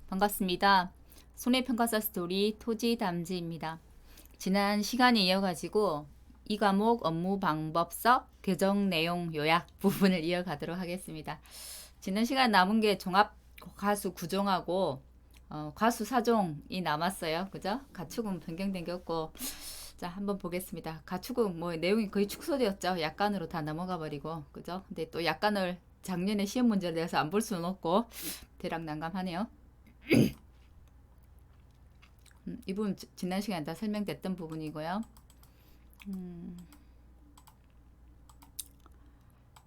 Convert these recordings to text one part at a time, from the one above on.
반갑습니다. 손해평가사 스토리 토지담지입니다. 지난 시간에 이어가지고 이 과목 업무 방법서 교정 내용 요약 부분을 이어가도록 하겠습니다. 지난 시간 남은 게 종합 가수 구종하고 과수 사종이 남았어요. 그죠? 가축은 변경된 게 없고. 자, 한번 보겠습니다. 가축은 뭐 내용이 거의 축소되었죠. 약간으로 다 넘어가 버리고. 그죠? 근데 또 약간을 작년에 시험 문제를 내서 안 볼 수는 없고 대략 난감하네요. 이 부분 지난 시간에 다 설명됐던 부분이고요.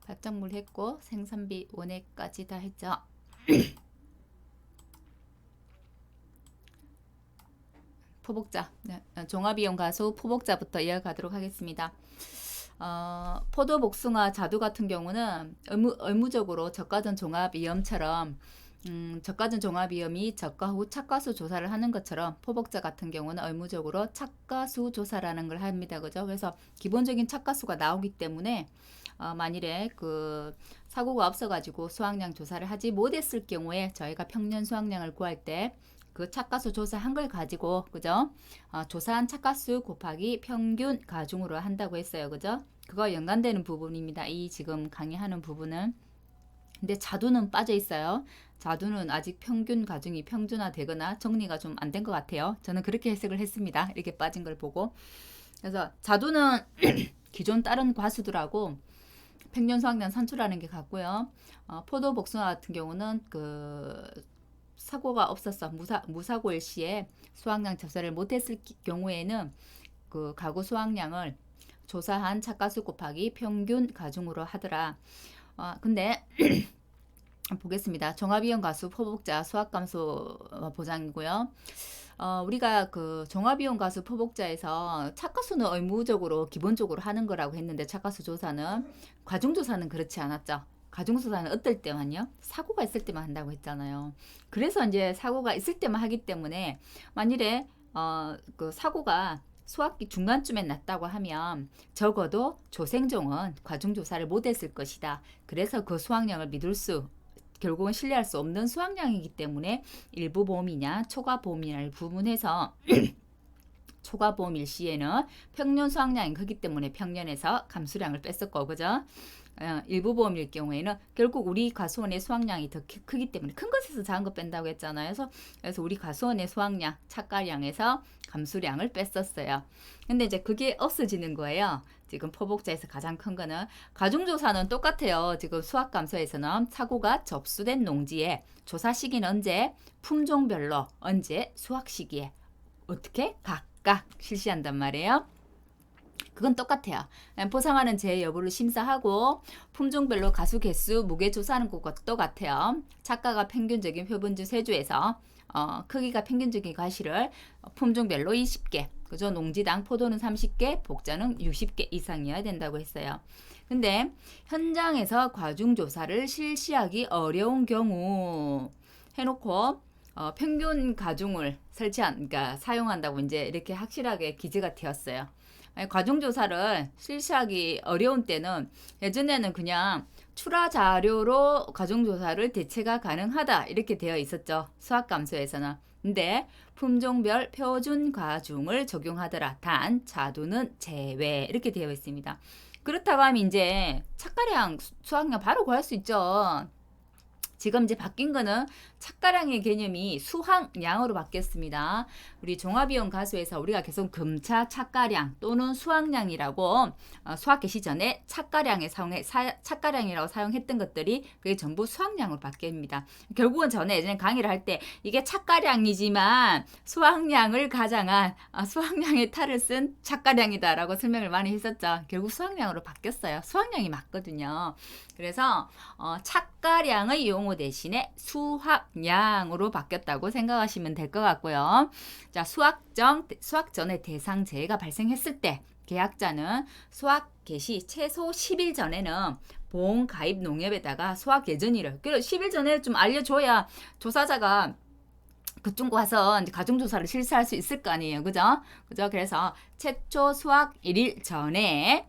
발작물 했고 생산비 원액까지 다 했죠. 포복자, 종합이용 가수 포복자부터 이어가도록 하겠습니다. 포도, 복숭아, 자두 같은 경우는 의무적으로 저가전 종합이염처럼 저가전 종합이염이 저가 후 착가수 조사를 하는 것처럼 포복자 같은 경우는 의무적으로 착가수 조사라는 걸 합니다. 그죠? 그래서 기본적인 착가수가 나오기 때문에 만일에 그 사고가 없어가지고 수확량 조사를 하지 못했을 경우에 저희가 평년 수확량을 구할 때 그 착가수 조사한 걸 가지고 그죠? 조사한 착가수 곱하기 평균 가중으로 한다고 했어요. 그죠? 그거 연관되는 부분입니다. 이 지금 강의하는 부분은. 근데 자두는 빠져 있어요. 자두는 아직 평균 가중이 평준화되거나 정리가 좀 안 된 것 같아요. 저는 그렇게 해석을 했습니다. 이렇게 빠진 걸 보고. 그래서 자두는 기존 다른 과수들하고 평년 수확량 산출하는 게 같고요. 포도, 복숭아 같은 경우는 그 사고가 없었어. 무사고일 시에 수확량 조사를 못했을 경우에는 그 가구 수확량을 조사한 착가수 곱하기 평균 가중으로 하더라. 근데 보겠습니다. 종합이용 가수 포복자 수확감소 보장이고요. 우리가 그 종합이용 가수 포복자에서 착가수는 의무적으로 기본적으로 하는 거라고 했는데 착가수 조사는 과중조사는 그렇지 않았죠. 가중조사는 어떨 때만요? 사고가 있을 때만 한다고 했잖아요. 그래서 이제 사고가 있을 때만 하기 때문에 만일에 그 사고가 수학기 중간쯤에 났다고 하면 적어도 조생종은 과중조사를 못했을 것이다. 그래서 그 수확량을 믿을 수 결국은 신뢰할 수 없는 수확량이기 때문에 일부 보험이냐 초과보험이냐를 구분해서 초과보험 일시에는 평년 수확량이 크기 때문에 평년에서 감수량을 뺐었고 그죠? 일부 보험일 경우에는 결국 우리 가수원의 수확량이 더 크기 때문에 큰 것에서 작은 것 뺀다고 했잖아요. 그래서 우리 가수원의 수확량, 착가량에서 감수량을 뺐었어요. 근데 이제 그게 없어지는 거예요. 지금 포복자에서 가장 큰 거는 가중조사는 똑같아요. 지금 수확감소에서는 사고가 접수된 농지에 조사 시기는 언제, 품종별로 언제, 수확 시기에 어떻게 각각 실시한단 말이에요. 그건 똑같아요. 포상하는 재 여부를 심사하고 품종별로 가수 개수 무게 조사하는 것과 똑같아요. 착가가 평균적인 표본주 세주에서 크기가 평균적인 과실을 품종별로 20개, 그죠? 농지당 포도는 30개, 복자는 60개 이상이어야 된다고 했어요. 근데 현장에서 과중조사를 실시하기 어려운 경우 해놓고 평균 가중을 그러니까 사용한다고 이제 이렇게 확실하게 기재가 되었어요. 과중조사를 실시하기 어려운 때는 예전에는 그냥 출하 자료로 과중조사를 대체가 가능하다 이렇게 되어 있었죠. 수학감소에서는. 근데 품종별 표준 과중을 적용하더라. 단 자두는 제외 이렇게 되어 있습니다. 그렇다고 하면 이제 착가량 수확량 바로 구할 수 있죠. 지금 이제 바뀐 거는 착가량의 개념이 수확량으로 바뀌었습니다. 우리 종합이용 가수에서 우리가 계속 금차 착가량 또는 수확량이라고 수확 개시 전에 착가량이라고 사용했던 것들이 그게 전부 수확량으로 바뀝니다. 결국은 전에 예전에 강의를 할 때 이게 착가량이지만 수확량을 가장한 수확량의 탈을 쓴 착가량이다라고 설명을 많이 했었죠. 결국 수확량으로 바뀌었어요. 수확량이 맞거든요. 그래서 착가량의 용어 대신에 수확량으로 바뀌었다고 생각하시면 될 것 같고요. 자, 수확 전에 대상 재해가 발생했을 때 계약자는 수확 개시 최소 10일 전에는 보험 가입 농협에다가 수확 예정일을 10일 전에 좀 알려줘야 조사자가 그쪽 가서 이제 가중조사를 실시할 수 있을 거 아니에요. 그죠? 그래서 최초 수확 1일 전에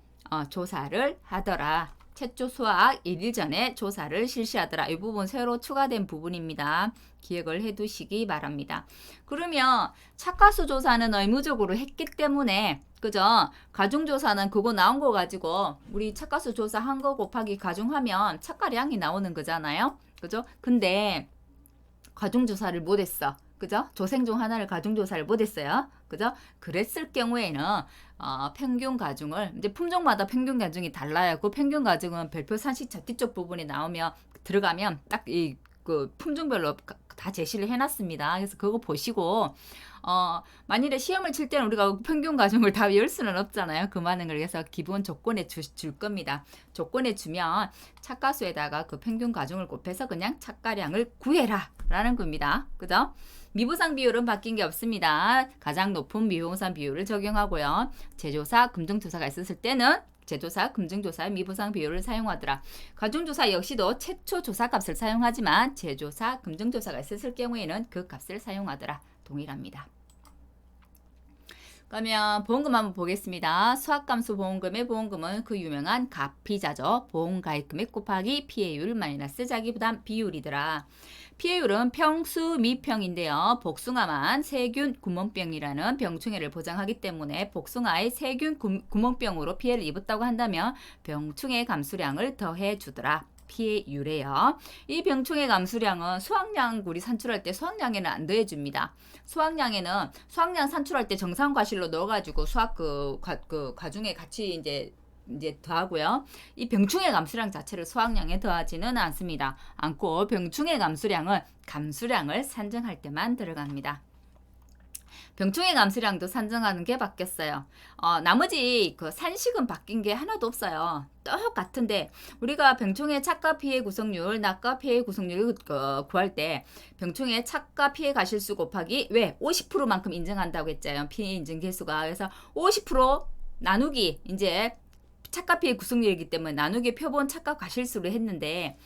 조사를 하더라. 최초 수확 1일 전에 조사를 실시하더라. 이 부분 새로 추가된 부분입니다. 기억을 해두시기 바랍니다. 그러면 착가수 조사는 의무적으로 했기 때문에 그죠? 가중조사는 그거 나온 거 가지고 우리 착가수 조사한 거 곱하기 가중하면 착가량이 나오는 거잖아요. 그죠? 근데 가중조사를 못했어. 그죠? 조생 중 하나를 가중조사를 못했어요. 그죠? 그랬을 경우에는 평균 가중을 이제 품종마다 평균 가중이 달라요. 그 평균 가중은 별표 산시차 뒤쪽 부분에 나오면 들어가면 딱 이 그 품종별로 다 제시를 해놨습니다. 그래서 그거 보시고 만일에 시험을 칠 때는 우리가 평균 가중을 다 외울 수는 없잖아요. 그 많은 걸. 그래서 기본 조건에 줄 겁니다. 조건에 주면 착가수에다가 그 평균 가중을 곱해서 그냥 착가량을 구해라 라는 겁니다. 그죠? 미부상 비율은 바뀐 게 없습니다. 가장 높은 미부상 비율을 적용하고요. 제조사, 금정조사가 있었을 때는 제조사, 금증조사, 미부상 비율을 사용하더라. 가중조사 역시도 최초 조사값을 사용하지만 제조사, 금증조사가 있었을 경우에는 그 값을 사용하더라. 동일합니다. 그러면 보험금 한번 보겠습니다. 수학감수 보험금의 보험금은 그 유명한 가피자죠. 보험가입금액 곱하기 피해율 마이너스 자기부담 비율이더라. 피해율은 평수 미평인데요. 복숭아만 세균 구멍병이라는 병충해를 보장하기 때문에 복숭아의 세균 구멍병으로 피해를 입었다고 한다면 병충해 감수량을 더해 주더라. 피해율이에요. 이 병충해 감수량은 수확량 우리 산출할 때 수확량에는 안 더해줍니다. 수확량에는 수확량 산출할 때 정상 과실로 넣어가지고 수확 가중에 같이 이제 더하고요. 이 병충해 감수량 자체를 수확량에 더하지는 않고 병충해 감수량을 산정할 때만 들어갑니다. 병충해 감수량도 산정하는 게 바뀌었어요. 나머지 그 산식은 바뀐 게 하나도 없어요. 똑같은데 우리가 병충해 착가 피해 구성률, 낙가 피해 구성률을 구할 때 병충해 착가 피해 가실수 곱하기 왜 50%만큼 인정한다고 했잖아요. 피해 인증 개수가. 그래서 50% 나누기 이제 착가 피해 구성률이기 때문에 나누기 표본 착가 가실수로 했는데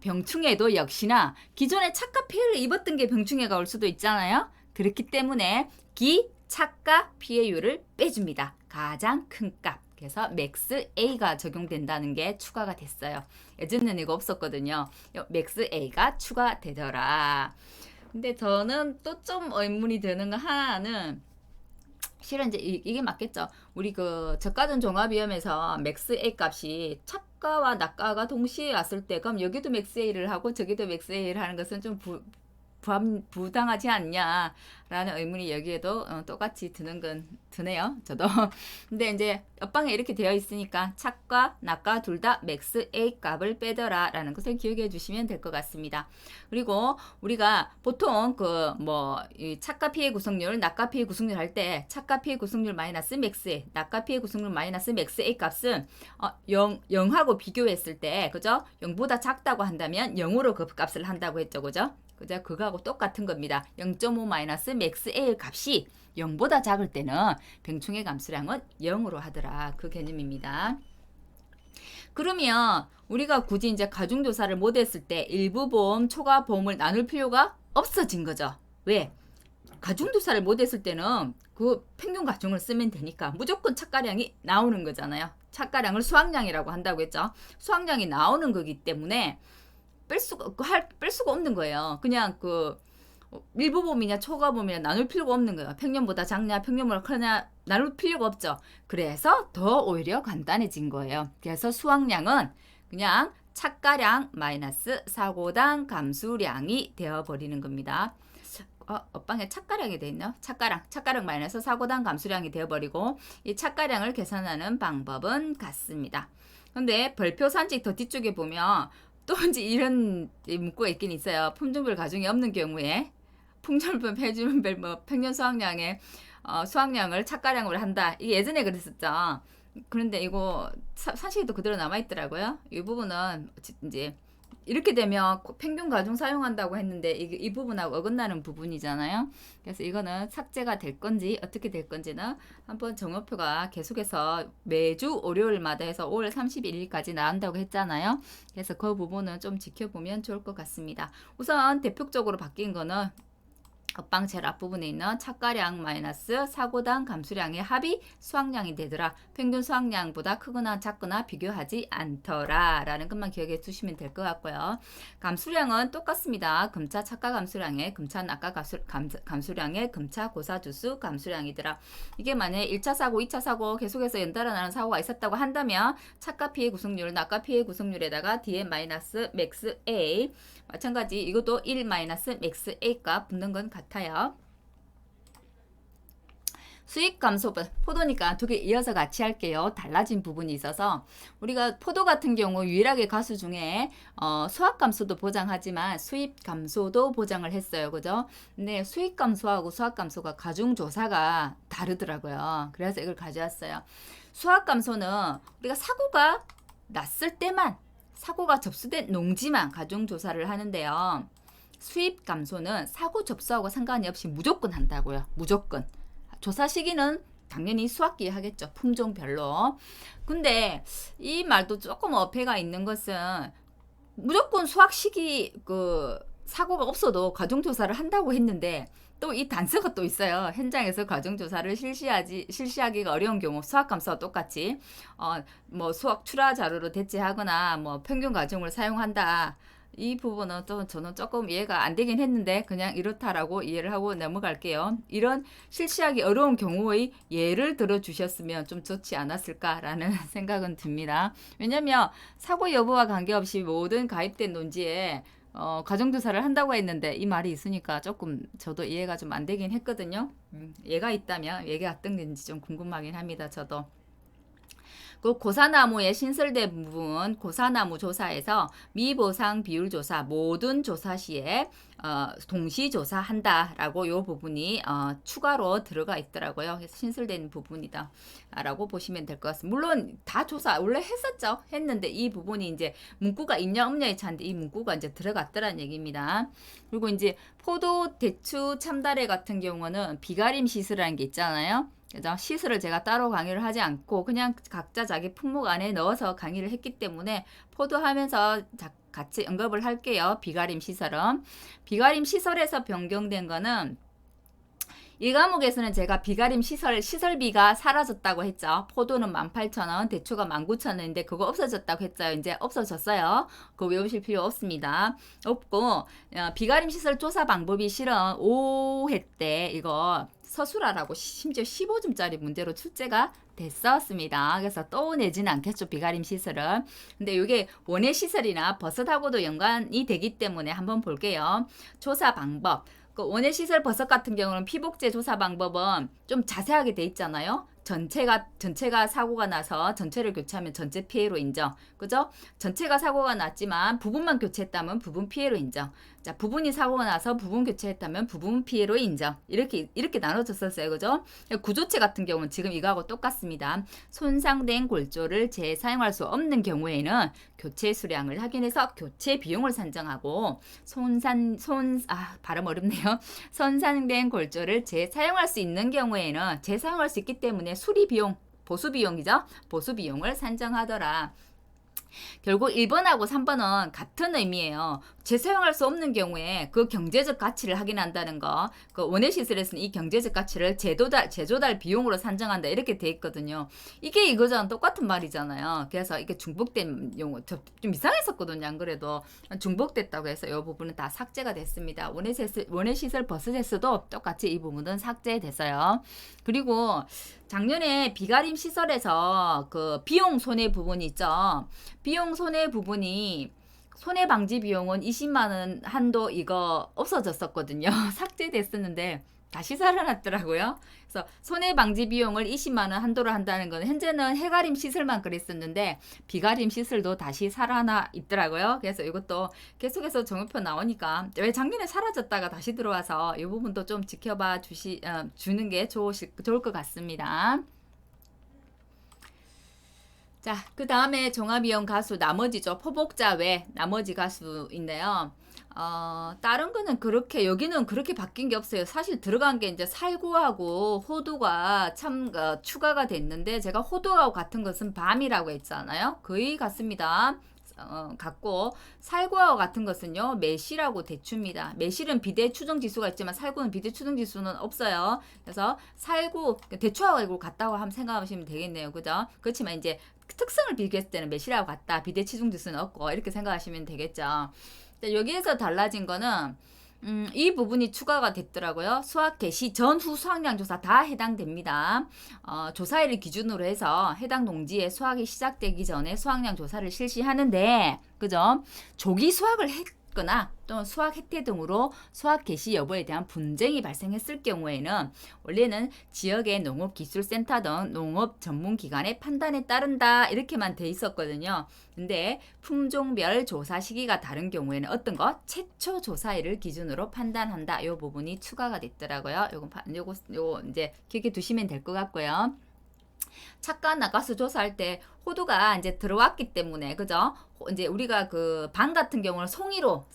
병충해도 역시나 기존에 착가 피해를 입었던 게 병충해가 올 수도 있잖아요. 그렇기 때문에 기착가 피해율을 빼줍니다. 가장 큰 값. 그래서 맥스 A가 적용된다는 게 추가가 됐어요. 예전에는 이거 없었거든요. 맥스 A가 추가되더라. 근데 저는 또 좀 의문이 드는 거 하나는 실은 이제 이게 맞겠죠. 우리 그 저가전 종합위험에서 맥스 A 값이 착가와 낙가가 동시에 왔을 때 그럼 여기도 맥스 A를 하고 저기도 맥스 A를 하는 것은 좀 부당하지 않냐라는 의문이 여기에도 똑같이 드네요. 저도. 근데 이제 옆방에 이렇게 되어 있으니까 착가, 낙가 둘 다 맥스 A 값을 빼더라 라는 것을 기억해 주시면 될 것 같습니다. 그리고 우리가 보통 이 착가 피해 구성률, 낙가 피해 구성률 할 때 착가 피해 구성률 마이너스 맥스 A, 낙가 피해 구성률 마이너스 맥스 A 값은 0하고 비교했을 때 그죠? 0보다 작다고 한다면 0으로 그 값을 한다고 했죠. 그죠? 그거하고 똑같은 겁니다. 0.5 마이너스 맥스 A 값이 0보다 작을 때는 병충해 감수량은 0으로 하더라. 그 개념입니다. 그러면 우리가 굳이 이제 가중조사를 못했을 때 일부 보험, 초과 보험을 나눌 필요가 없어진 거죠. 왜? 가중조사를 못했을 때는 그 평균 가중을 쓰면 되니까 무조건 착가량이 나오는 거잖아요. 착가량을 수확량이라고 한다고 했죠. 수확량이 나오는 거기 때문에 뺄 수가 없는 거예요. 그냥 일부 보험이냐 초과 보험이냐 나눌 필요가 없는 거예요. 평년보다 작냐 평년보다 크냐 나눌 필요가 없죠. 그래서 더 오히려 간단해진 거예요. 그래서 수확량은 그냥 착가량 마이너스 사고당 감수량이 되어버리는 겁니다. 옆방에 착가량이 돼 있나요? 착가량 마이너스 사고당 감수량이 되어버리고 이 착가량을 계산하는 방법은 같습니다. 근데 별표 산칙 더 뒤쪽에 보면 또 이제 이런 문구가 있긴 있어요. 품종별 가중이 없는 경우에 품종별, 표준별, 평년 수확량의 수확량을 착가량으로 한다. 이게 예전에 그랬었죠. 그런데 이거 산식도 그대로 남아있더라고요. 이 부분은 이제 이렇게 되면 평균 가중 사용한다고 했는데 이 부분하고 어긋나는 부분이잖아요. 그래서 이거는 삭제가 될 건지 어떻게 될 건지는 한번 정오표가 계속해서 매주 월요일마다 해서 5월 31일까지 나온다고 했잖아요. 그래서 그 부분은 좀 지켜보면 좋을 것 같습니다. 우선 대표적으로 바뀐 거는 옆방 제일 앞부분에 있는 착가량 마이너스 사고당 감수량의 합이 수확량이 되더라. 평균 수확량보다 크거나 작거나 비교하지 않더라. 라는 것만 기억해 두시면 될 것 같고요. 감수량은 똑같습니다. 금차 착가 감수량의 금차 낙가 감수량의 금차 고사주수 감수량이더라. 이게 만약에 1차 사고, 2차 사고 계속해서 연달아 나는 사고가 있었다고 한다면 착가 피해 구성률, 낙가 피해 구성률에다가 dn 마이너스 맥스 a 마찬가지 이것도 1 마이너스 맥스 a 값 붙는 건 같아요. 수익 감소분, 포도니까 두 개 이어서 같이 할게요. 달라진 부분이 있어서 우리가 포도 같은 경우 유일하게 가수 중에 수확 감소도 보장하지만 수입 감소도 보장을 했어요. 그죠? 근데 수익 감소하고 수확 감소가 가중 조사가 다르더라고요. 그래서 이걸 가져왔어요. 수확 감소는 우리가 사고가 났을 때만, 사고가 접수된 농지만 가중 조사를 하는데요. 수입 감소는 사고 접수하고 상관이 없이 무조건 한다고요. 무조건. 조사 시기는 당연히 수확기에 하겠죠. 품종별로. 근데 이 말도 조금 어폐가 있는 것은 무조건 수확 시기 사고가 없어도 가중조사를 한다고 했는데 또 이 단서가 또 있어요. 현장에서 가중조사를 실시하기가 어려운 경우 수확 감소와 똑같이 뭐 수확 출하 자료로 대체하거나 뭐 평균 가중을 사용한다. 이 부분은 또 저는 조금 이해가 안 되긴 했는데 그냥 이렇다라고 이해를 하고 넘어갈게요. 이런 실시하기 어려운 경우의 예를 들어 주셨으면 좀 좋지 않았을까라는 생각은 듭니다. 왜냐면 사고 여부와 관계없이 모든 가입된 논지에 가정조사를 한다고 했는데 이 말이 있으니까 조금 저도 이해가 좀 안 되긴 했거든요. 얘가 있다면 얘가 어떤 건지 좀 궁금하긴 합니다. 저도. 그 고사나무의 신설된 부분, 고사나무 조사에서 미보상 비율 조사, 모든 조사 시에 동시 조사한다라고 요 부분이 추가로 들어가 있더라고요. 그래서 신설된 부분이다 라고 보시면 될 것 같습니다. 물론 다 조사 원래 했었죠. 했는데 이 부분이 이제 문구가 있냐 없냐의 차인데 이 문구가 이제 들어갔더란 얘기입니다. 그리고 이제 포도, 대추, 참다래 같은 경우는 비가림 시설이라는 게 있잖아요. 그죠? 시술을 제가 따로 강의를 하지 않고 그냥 각자 자기 품목 안에 넣어서 강의를 했기 때문에 포도하면서 같이 언급을 할게요. 비가림 시설은. 비가림 시설에서 변경된 거는 이 과목에서는 제가 비가림 시설비가 사라졌다고 했죠. 포도는 18,000원, 대추가 19,000원인데 그거 없어졌다고 했죠. 이제 없어졌어요. 그거 외우실 필요 없습니다. 없고 비가림 시설 조사 방법이 실은 5회 때 이거 서술하라고 심지어 15점짜리 문제로 출제가 됐었습니다. 그래서 또 내지는 않겠죠. 비가림 시설은. 근데 이게 원예 시설이나 버섯하고도 연관이 되기 때문에 한번 볼게요. 조사 방법. 그 원예 시설 버섯 같은 경우는 피복제 조사 방법은 좀 자세하게 돼 있잖아요. 전체가 사고가 나서 전체를 교체하면 전체 피해로 인정. 그죠? 전체가 사고가 났지만 부분만 교체했다면 부분 피해로 인정. 자, 부분이 사고가 나서 부분 교체했다면 부분 피해로 인정. 이렇게 나눠졌었어요. 그죠? 구조체 같은 경우는 지금 이거하고 똑같습니다. 손상된 골조를 재사용할 수 없는 경우에는 교체 수량을 확인해서 교체 비용을 산정하고 발음 어렵네요. 손상된 골조를 재사용할 수 있는 경우에는 재사용할 수 있기 때문에 수리 비용, 보수 비용이죠. 보수 비용을 산정하더라. 결국 1번하고 3번은 같은 의미예요. 재사용할 수 없는 경우에 그 경제적 가치를 확인한다는 거. 그 원예시설에서는 이 경제적 가치를 재조달 비용으로 산정한다. 이렇게 돼 있거든요. 이게 이거잖아. 똑같은 말이잖아요. 그래서 이게 중복된 용어. 좀 이상했었거든요. 안 그래도. 중복됐다고 해서 이 부분은 다 삭제가 됐습니다. 원예시설 버스에서도 똑같이 이 부분은 삭제됐어요. 그리고 작년에 비가림 시설에서 그 비용 손해 부분이 있죠. 비용 손해 부분이 손해 방지 비용은 20만 원 한도 이거 없어졌었거든요. 삭제됐었는데 다시 살아났더라고요. 그래서 손해 방지 비용을 20만 원 한도로 한다는 건 현재는 해가림 시설만 그랬었는데 비가림 시설도 다시 살아나 있더라고요. 그래서 이것도 계속해서 정보표 나오니까 왜 작년에 사라졌다가 다시 들어와서 이 부분도 좀 지켜봐 주는 게 좋을 것 같습니다. 자, 그 다음에 종합이용 가수 나머지죠. 포복자 외 나머지 가수인데요. 다른 거는 여기는 그렇게 바뀐 게 없어요. 사실 들어간 게 이제 살구하고 호두가 추가가 됐는데 제가 호두하고 같은 것은 밤이라고 했잖아요. 거의 같습니다. 같고 살구와 같은 것은요 매실하고 대추입니다. 매실은 비대 추정 지수가 있지만 살구는 비대 추정 지수는 없어요. 그래서 살구 대추하고 같다고 한번 생각하시면 되겠네요. 그죠? 그렇지만 이제 특성을 비교했을 때는 매실하고 같다. 비대 추정 지수는 없고 이렇게 생각하시면 되겠죠. 여기에서 달라진 거는 이 부분이 추가가 됐더라고요. 수학 개시 전후 수학량 조사 다 해당됩니다. 조사일을 기준으로 해서 해당 농지에 수학이 시작되기 전에 수학량 조사를 실시하는데, 그죠? 조기 수학을 했거나 또는 수학 혜택 등으로 수학 개시 여부에 대한 분쟁이 발생했을 경우에는 원래는 지역의 농업기술센터 등 농업 전문기관의 판단에 따른다 이렇게만 돼 있었거든요. 근데 품종별 조사 시기가 다른 경우에는 어떤 것? 최초 조사일을 기준으로 판단한다. 이 부분이 추가가 됐더라고요. 요거 이제 기억해 두시면 될 것 같고요. 착가 나가수 조사할 때 호두가 이제 들어왔기 때문에 그죠? 이제 우리가 그 방 같은 경우는 송이로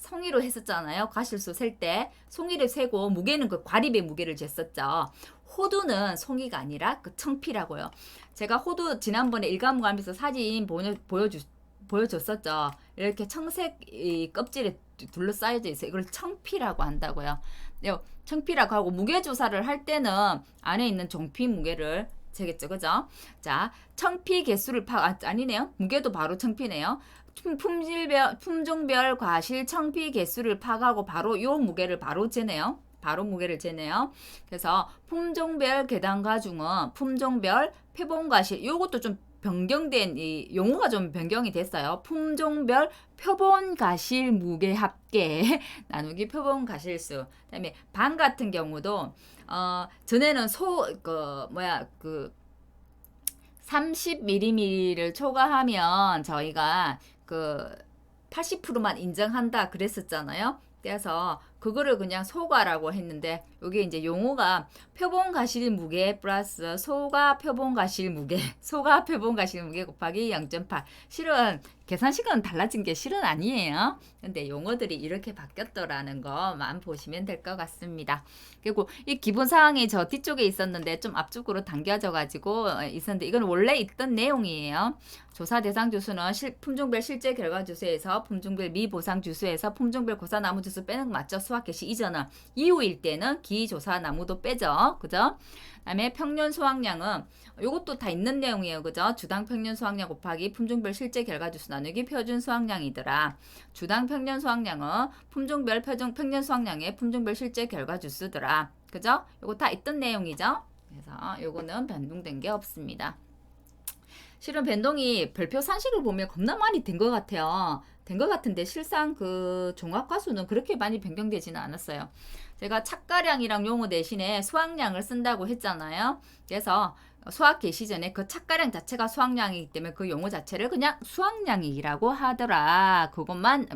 했었잖아요. 과실수 셀 때 송이를 세고 무게는 그 과립의 무게를 쟀었죠. 호두는 송이가 아니라 그 청피라고요. 제가 호두 지난번에 일과목하면서 사진 보여줬었죠. 이렇게 청색 이 껍질에 둘러싸여져 있어요. 이걸 청피라고 한다고요. 청피라고 하고 무게 조사를 할 때는 안에 있는 종피 무게를 재겠죠, 그죠? 자, 청피 개수를 아니네요. 무게도 바로 청피네요. 품종별 과실 청피 개수를 파악하고 바로 요 무게를 바로 재네요. 무게를 재네요. 그래서 품종별 계단가 중은 품종별 표본과실 요것도 좀 변경된 이 용어가 좀 변경이 됐어요. 품종별 표본과실 무게 합계 나누기 표본과실수. 그다음에 방 같은 경우도 전에는 30mm를 초과하면 저희가 그 80%만 인정한다 그랬었잖아요. 그래서 그거를 그냥 소가라고 했는데 여기 이제 용어가 표본과실 무게 플러스 소가 표본과실 무게 곱하기 0.8. 실은 계산식은 달라진 게 실은 아니에요. 근데 용어들이 이렇게 바뀌었더라는 것만 보시면 될 것 같습니다. 그리고 이 기본 사항이 저 뒤쪽에 있었는데 좀 앞쪽으로 당겨져 가지고 있었는데 이건 원래 있던 내용이에요. 조사 대상 주수는 품종별 실제 결과 주수에서 품종별 미보상 주수에서 품종별 고사 나무 주수 빼는 거 맞죠? 수학 개시 이전은 이후일 때는 기조사 나무도 빼죠. 그죠? 그다음에 평년 수확량은 이것도 다 있는 내용이에요. 그죠? 주당 평년 수확량 곱하기 품종별 실제 결과 주수 나누기 표준 수확량이더라. 주당 평년 수확량은 품종별 평년 수확량의 품종별 실제 결과 주수더라. 그죠? 이거 다 있던 내용이죠. 그래서 요거는 변동된 게 없습니다. 실은 변동이 별표 산식을 보면 겁나 많이 된 것 같아요. 된 것 같은데 실상 그 종합과수는 그렇게 많이 변경되지는 않았어요. 제가 착가량이랑 용어 대신에 수확량을 쓴다고 했잖아요. 그래서 수학 개시 전에 그 착가량 자체가 수확량이기 때문에 그 용어 자체를 그냥 수확량이라고 하더라. 그것만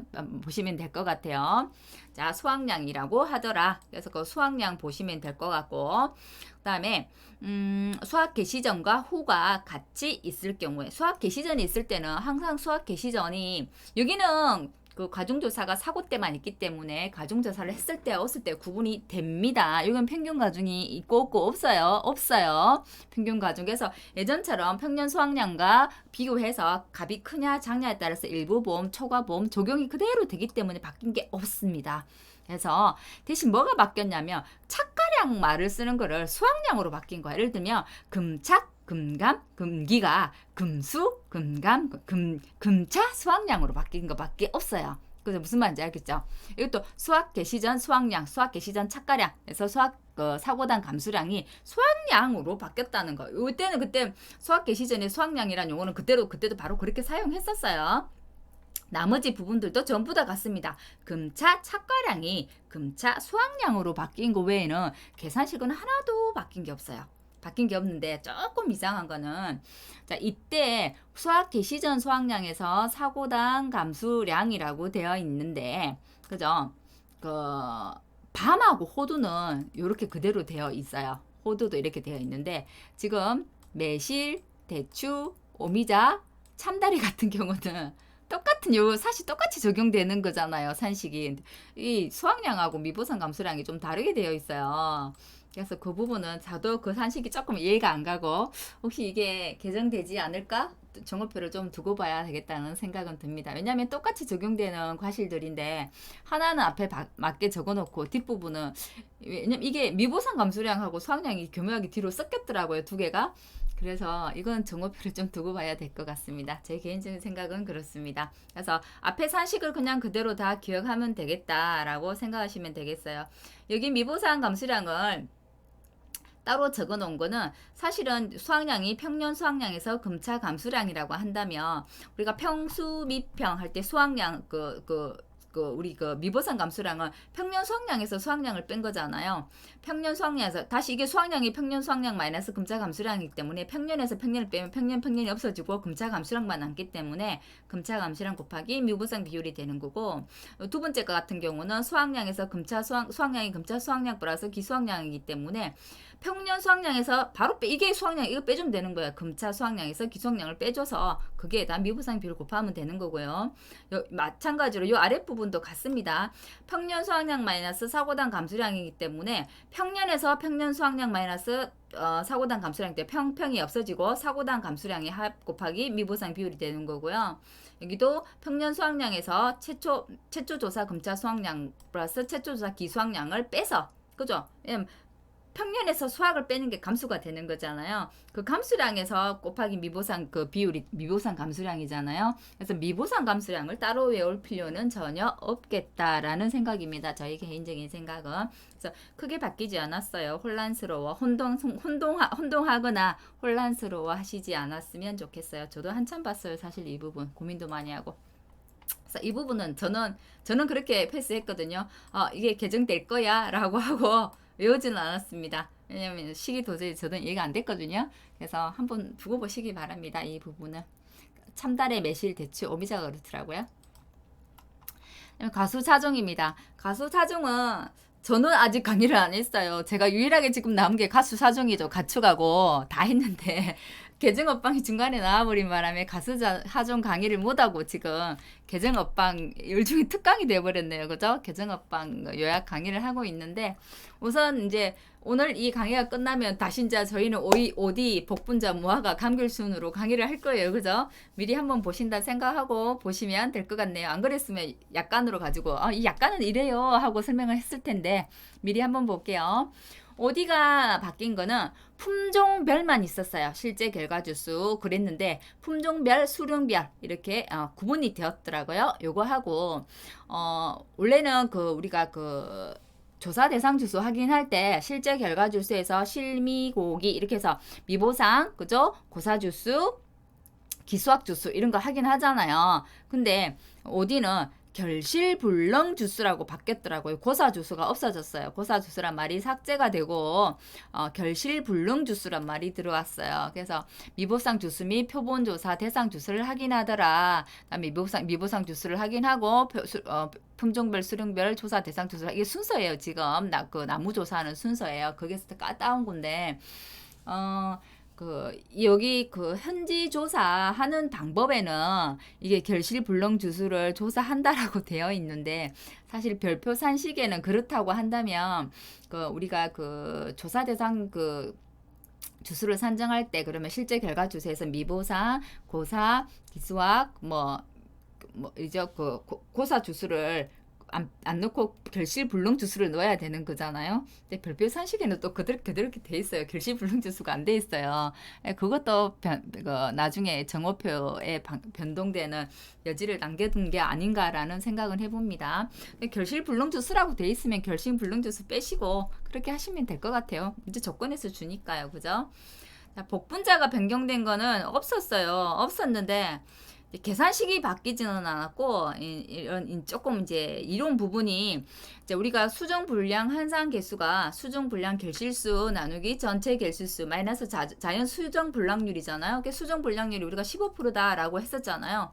보시면 될 것 같아요. 자, 수확량이라고 하더라. 그래서 그 수확량 보시면 될 것 같고, 그 다음에 수학 개시 전과 후가 같이 있을 경우에 수학 개시 전이 있을 때는 항상 수학 개시 전이 여기는 그 가중조사가 사고 때만 있기 때문에 가중조사를 했을 때 없을 때 구분이 됩니다. 이건 평균 가중이 있고 없고 없어요. 평균 가중에서 예전처럼 평년 수확량과 비교해서 값이 크냐 작냐에 따라서 일부 보험, 초과 보험 적용이 그대로 되기 때문에 바뀐 게 없습니다. 그래서 대신 뭐가 바뀌었냐면 착가량 말을 쓰는 거를 수확량으로 바뀐 거야. 예를 들면 금착, 금감, 금기가 금수, 금감, 금차 수확량으로 바뀐 거밖에 없어요. 그래서 무슨 말인지 알겠죠? 이것도 수학 개시 전 수확량, 수학 개시 전 착가량, 그래서 수학 사고당 감수량이 수확량으로 바뀌었다는 거. 이때는 그때 수학 개시 전에 수확량이란 용어는 그때도 바로 그렇게 사용했었어요. 나머지 부분들도 전부 다 같습니다. 금차 착가량이 금차 수확량으로 바뀐 거 외에는 계산식은 하나도 바뀐 게 없어요. 바뀐 게 없는데 조금 이상한 거는 자 이때 수학 개시 전 수확량에서 사고당 감수량이라고 되어 있는데 그죠? 그 밤하고 호두는 이렇게 그대로 되어 있어요. 호두도 이렇게 되어 있는데 지금 매실, 대추, 오미자, 참다리 같은 경우는 똑같은 사실 똑같이 적용되는 거잖아요. 산식이 이 수확량하고 미보상 감수량이 좀 다르게 되어 있어요. 그래서 그 부분은 저도 그 산식이 조금 이해가 안 가고 혹시 이게 개정되지 않을까? 정오표를 좀 두고 봐야 되겠다는 생각은 듭니다. 왜냐하면 똑같이 적용되는 과실들인데 하나는 앞에 맞게 적어놓고 뒷부분은 왜냐면 이게 미보상 감수량하고 수학량이 교묘하게 뒤로 섞였더라고요. 두 개가. 그래서 이건 정오표를 좀 두고 봐야 될 것 같습니다. 제 개인적인 생각은 그렇습니다. 그래서 앞에 산식을 그냥 그대로 다 기억하면 되겠다라고 생각하시면 되겠어요. 여기 미보상 감수량을 따로 적어 놓은 거는 사실은 수학량이 평년 수학량에서 금차 감수량이라고 한다면 우리가 평수 미평 할 때 수학량 우리 미보상 감수량은 평년 수학량에서 수학량을 뺀 거잖아요. 평년 수학량에서 다시 이게 수학량이 평년 수학량 마이너스 금차 감수량이기 때문에 평년에서 평년을 빼면 평년이 없어지고 금차 감수량만 남기 때문에 금차 감수량 곱하기 미보상 비율이 되는 거고, 두 번째 거 같은 경우는 수학량에서 수학량이 금차 수학량 플러스 기수학량이기 때문에 평년 수학량에서 바로 이게 수학량 이거 빼주면 되는 거예요. 금차 수학량에서 기수학량을 빼줘서 그게 다 미보상 비율 곱하면 되는 거고요. 마찬가지로 이 아랫부분도 같습니다. 평년 수학량 마이너스 사고당 감수량이기 때문에 평년에서 평년 수학량 마이너스 사고당 감수량 때 평이 없어지고 사고당 감수량의 합 곱하기 미보상 비율이 되는 거고요. 여기도 평년 수학량에서 최초 조사 금차 수학량 플러스 최초 조사 기수학량을 빼서, 그죠? 평년에서 수학을 빼는 게 감수가 되는 거잖아요. 그 감수량에서 곱하기 미보상 그 비율이 미보상 감수량이잖아요. 그래서 미보상 감수량을 따로 외울 필요는 전혀 없겠다라는 생각입니다. 저희 개인적인 생각은. 그래서 크게 바뀌지 않았어요. 혼동하거나 혼란스러워 하시지 않았으면 좋겠어요. 저도 한참 봤어요. 사실 이 부분 고민도 많이 하고. 그래서 이 부분은 저는 그렇게 패스했거든요. 이게 개정될 거야라고 하고 외우지는 않았습니다. 왜냐면 식이 도저히 저도 이해가 안 됐거든요. 그래서 한번 두고 보시기 바랍니다. 이 부분은. 참달의 매실 대추 오미자가 그렇더라고요. 가수 차종입니다. 가수 차종은 저는 아직 강의를 안 했어요. 제가 유일하게 지금 남은 게 가수 사종이죠. 가축하고 다 했는데 개정업방이 중간에 나와버린 바람에 가수 사종 강의를 못하고 지금 개정업방 일종의 특강이 돼버렸네요. 그죠? 개정업방 요약 강의를 하고 있는데 우선 이제 오늘 이 강의가 끝나면 다시 이제 저희는 OD 복분자 무화과 감귤순으로 강의를 할 거예요. 그죠? 미리 한번 보신다 생각하고 보시면 될 것 같네요. 안 그랬으면 약간으로 가지고 이 약간은 이래요 하고 설명을 했을 텐데 미리 한번 볼게요. OD가 바뀐 거는 품종별만 있었어요. 실제 결과주수 그랬는데 품종별, 수령별 이렇게 구분이 되었더라고요. 요거 하고 원래는 우리가 조사 대상 주수 확인할 때 실제 결과 주수에서 실미고기 이렇게 해서 미보상, 그죠? 고사 주수, 기수학 주수 이런 거 확인하잖아요. 근데 OD는 결실불능 주수라고 바뀌었더라고요. 고사 주수가 없어졌어요. 고사 주수란 말이 삭제가 되고 결실불능 주수란 말이 들어왔어요. 그래서 미보상 주수 및 표본 조사 대상 주수를 확인하더라. 그다음에 미보상 주수를 확인하고 품종별 수령별 조사 대상 주수 이게 순서예요. 지금 나무 조사하는 순서예요. 거기서 따온 건데 여기 현지 조사하는 방법에는 이게 결실불능 주수를 조사한다라고 되어 있는데 사실 별표 산식에는 그렇다고 한다면 우리가 조사 대상 주수를 산정할 때 그러면 실제 결과 주수에서 미보상, 고사, 기수학 이제 고사 주수를 안 넣고 결실불능 주수를 넣어야 되는 거잖아요. 근데 별표 산식에는 또 그대로 이렇게 돼 있어요. 결실불능 주수가 안 돼 있어요. 그것도 나중에 정오표에 변동되는 여지를 남겨둔 게 아닌가라는 생각을 해봅니다. 결실불능 주수라고 돼 있으면 결실불능 주수 빼시고 그렇게 하시면 될 것 같아요. 이제 조건에서 주니까요. 그죠? 복분자가 변경된 거는 없었는데 계산식이 바뀌지는 않았고 이런 조금 이제 이론 부분이 이제 우리가 수정 불량 한상 개수가 수정 불량 결실수 나누기 전체 결실수 마이너스 자연 수정 불량률이잖아요. 수정 불량률이 우리가 15%다라고 했었잖아요.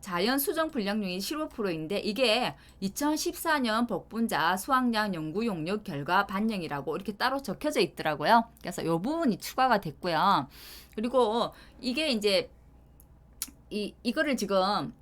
자연 수정 불량률이 15%인데 이게 2014년 복분자 수학량 연구 용역 결과 반영이라고 이렇게 따로 적혀져 있더라고요. 그래서 이 부분이 추가가 됐고요. 그리고 이게 이제 이거를 지금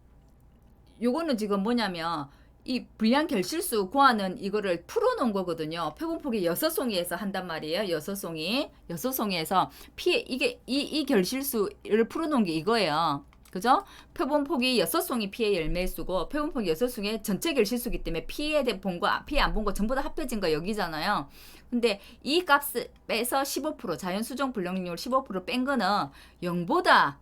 요거는 지금 뭐냐면 이 불량 결실수 구하는 이거를 풀어놓은 거거든요. 표본폭이 6송이에서 한단 말이에요. 6송이에서 피해 이게 이 결실수를 풀어놓은 게 이거예요. 그죠? 표본폭이 6송이 피해 열매수고 표본폭이 6송의 전체 결실수기 때문에 피해 본 거, 피해 안 본 거 전부 다 합해진 거 여기잖아요. 근데 이 값을 빼서 15% 자연 수정 불량률 15%뺀 거는 0보다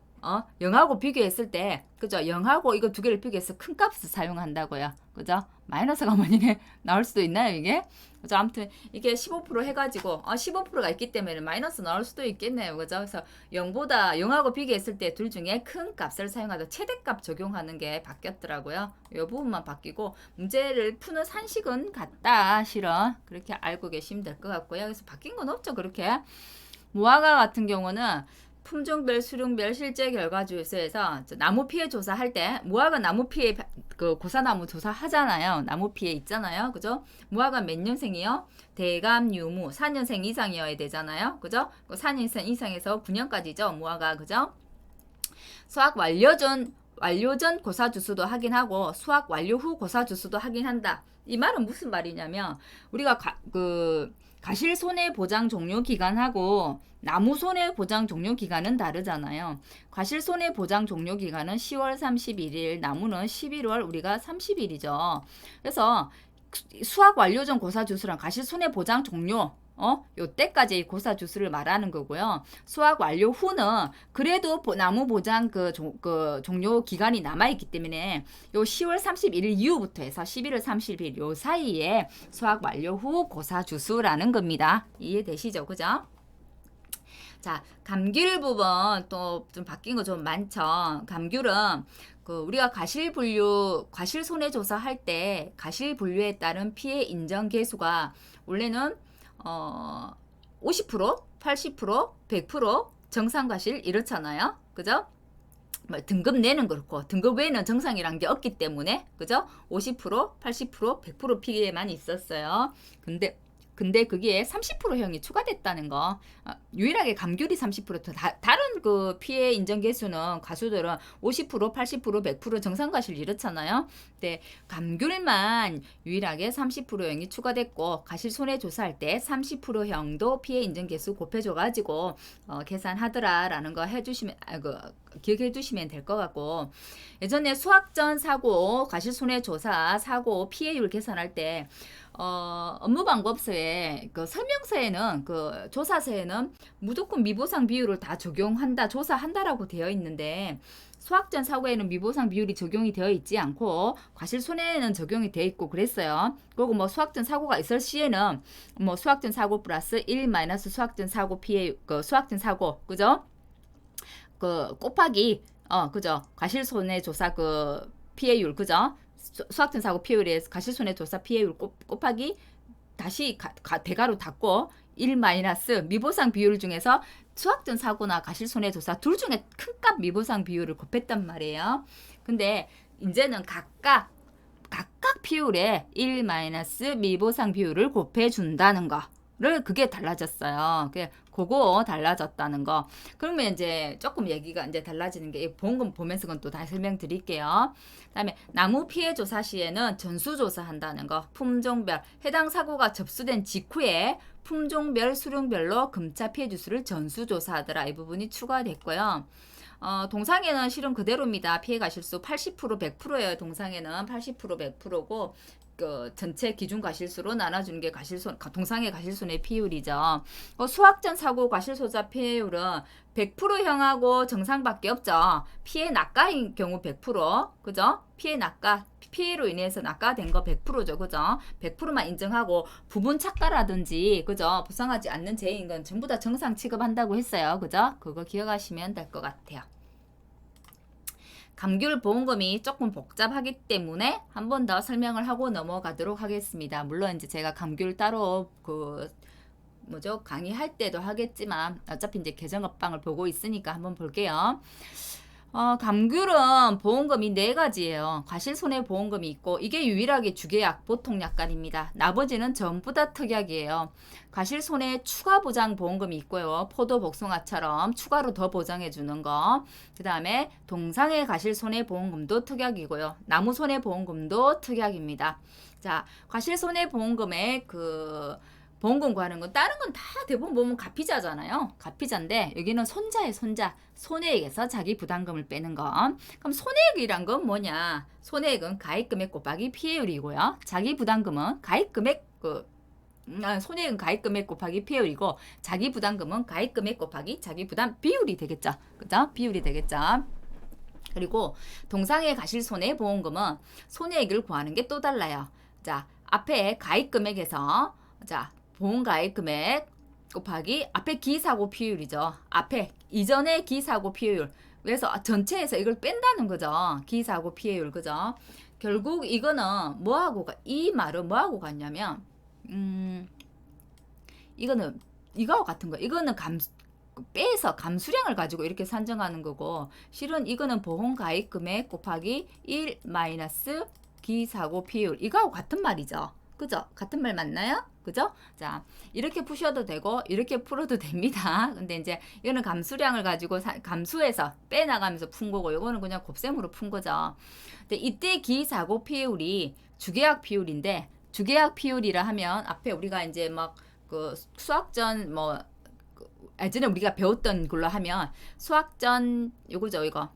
0하고 비교했을 때, 그죠? 0하고 이거 두 개를 비교해서 큰 값을 사용한다고요. 그죠? 마이너스가 많이 나올 수도 있나요, 이게? 그죠? 아무튼 이게 15% 해가지고 15%가 있기 때문에 마이너스 나올 수도 있겠네요. 그죠? 그래서 0보다 0하고 비교했을 때 둘 중에 큰 값을 사용하다 최대값 적용하는 게 바뀌었더라고요. 이 부분만 바뀌고 문제를 푸는 산식은 같다, 실은. 그렇게 알고 계시면 될 것 같고요. 그래서 바뀐 건 없죠, 그렇게. 무화과 같은 경우는 품종별, 수령별 실제 결과주에서 나무 피해 조사할 때 무화과 나무 피해 그 고사나무 조사하잖아요. 나무 피해 있잖아요. 그죠? 무화과 몇 년생이요? 대감 유무 4년생 이상이어야 되잖아요. 그죠? 4년생 이상에서 9년까지죠. 무화과. 그죠? 수학 완료 전 고사 주수도 확인하고 수학 완료 후 고사 주수도 확인한다. 이 말은 무슨 말이냐면 우리가 가실 손해 보장 종료 기간하고 나무 손해 보장 종료 기간은 다르잖아요. 과실 손해 보장 종료 기간은 10월 31일, 나무는 11월 우리가 30일이죠. 그래서 수학 완료 전 고사 주수랑 과실 손해 보장 종료 요때까지 고사 주수를 말하는 거고요. 수학 완료 후는 그래도 나무 보장 그 종료 기간이 남아있기 때문에 요 10월 31일 이후부터 해서 11월 30일 요 사이에 수학 완료 후 고사 주수라는 겁니다. 이해되시죠? 그죠? 자, 감귤 부분 또 좀 바뀐 거 좀 많죠. 감귤은 우리가 과실 손해 조사할 때 과실 분류에 따른 피해 인정 계수가 원래는 50%, 80%, 100% 정상 과실 이렇잖아요. 그죠? 등급 내는 그렇고 등급 외에는 정상이란 게 없기 때문에 그죠? 50%, 80%, 100% 피해만 있었어요. 근데 그게 30%형이 추가됐다는 거. 유일하게 감귤이 30%, 다른 그 피해 인정 개수는 가수들은 50%, 80%, 100% 정상과실 이렇잖아요. 근데 감귤만 유일하게 30%형이 추가됐고 과실 손해 조사할 때 30%형도 피해 인정 개수 곱해줘가지고 계산하더라라는 거 해주시면 기억해 두시면 될 것 같고 예전에 수학전 사고 과실 손해 조사 사고 피해율 계산할 때 업무방법서에 그 설명서에는 그 조사서에는 무조건 미보상 비율을 다 적용한다 조사한다라고 되어 있는데 수학전 사고에는 미보상 비율이 적용이 되어 있지 않고 과실 손해에는 적용이 되어 있고 그랬어요. 그리고 뭐 수학전 사고가 있을 시에는 뭐 수학전 사고 플러스 1 마이너스 수학전 사고 피해 수학전 사고 그죠? 곱하기 그죠? 과실 손해 조사 피해율 그죠? 수학전 사고 피해율에 과실 손해 조사 피해율 곱하기 다시 대괄호 닫고 1 마이너스 미보상 비율 중에서 수학전 사고나 과실 손해 조사 둘 중에 큰 값 미보상 비율을 곱했단 말이에요. 근데 이제는 각각 비율에 1 마이너스 미보상 비율을 곱해 준다는 거. 그게 달라졌어요. 그거 달라졌다는 거. 그러면 이제 조금 얘기가 이제 달라지는 게 본 건 보면서 그건 또 다시 설명드릴게요. 그다음에 나무 피해 조사 시에는 전수조사 한다는 거. 품종별 해당 사고가 접수된 직후에 품종별 수령별로 금차 피해 주수를 전수조사하더라. 이 부분이 추가됐고요. 동상에는 실은 그대로입니다. 피해 가실수 80% 100%예요. 동상에는 80% 100%고 전체 기준 과실수로 나눠주는 게 동상의 과실손해 피율이죠. 수학전 사고 과실소자 피해율은 100%형하고 정상밖에 없죠. 피해 낙가인 경우 100%, 그죠? 피해로 인해서 낙가된 거 100%죠, 그죠? 100%만 인정하고 부분 착가라든지, 그죠? 부상하지 않는 재해인 건 전부 다 정상 취급한다고 했어요, 그죠? 그거 기억하시면 될 것 같아요. 감귤 보험금이 조금 복잡하기 때문에 한 번 더 설명을 하고 넘어가도록 하겠습니다. 물론 이제 제가 감귤 따로 강의할 때도 하겠지만 어차피 이제 개정업방을 보고 있으니까 한번 볼게요. 감귤은 보험금이 네 가지예요. 과실손해보험금이 있고 이게 유일하게 주계약, 보통약관입니다. 나머지는 전부 다 특약이에요. 과실손해 추가보장보험금이 있고요. 포도, 복숭아처럼 추가로 더 보장해주는 거. 그 다음에 동상의 과실손해보험금도 특약이고요. 나무손해보험금도 특약입니다. 자, 과실손해보험금의 보험금 구하는 건 다른 건 다 대부분 보면 가피자잖아요. 가피자인데 여기는 손자의 손자. 손해액에서 자기 부담금을 빼는 거. 그럼 손해액이란 건 뭐냐? 손해액은 가입금액 곱하기 피해율이고요. 자기 부담금은 가입금액 손해액은 가입금액 곱하기 피해율이고 자기 부담금은 가입금액 곱하기 자기 부담 비율이 되겠죠. 그죠? 비율이 되겠죠. 그리고 동상의 과실손해보험금은 손해액을 구하는 게 또 달라요. 자, 앞에 가입금액에서 자 보험가입금액 곱하기 앞에 기사고 피해율이죠. 앞에 이전의 기사고 피해율. 그래서 전체에서 이걸 뺀다는 거죠. 기사고 피해율. 그죠? 결국 이거는 이 말은 뭐하고 같냐면 이거는 이거와 같은 거. 이거는 빼서 감수량을 가지고 이렇게 산정하는 거고 실은 이거는 보험가입금액 곱하기 1 마이너스 기사고 피해율. 이거하고 같은 말이죠. 그죠? 같은 말 맞나요? 그죠? 자, 이렇게 푸셔도 되고 이렇게 풀어도 됩니다. 근데 이제 이거는 감수량을 가지고 감수해서 빼나가면서 푼 거고 이거는 그냥 곱셈으로 푼 거죠. 근데 이때 기사고 피해율이 주계약 비율인데 주계약 비율이라 하면 앞에 우리가 이제 막 그 수학전 예전에 우리가 배웠던 걸로 하면 수학전 요거죠 이거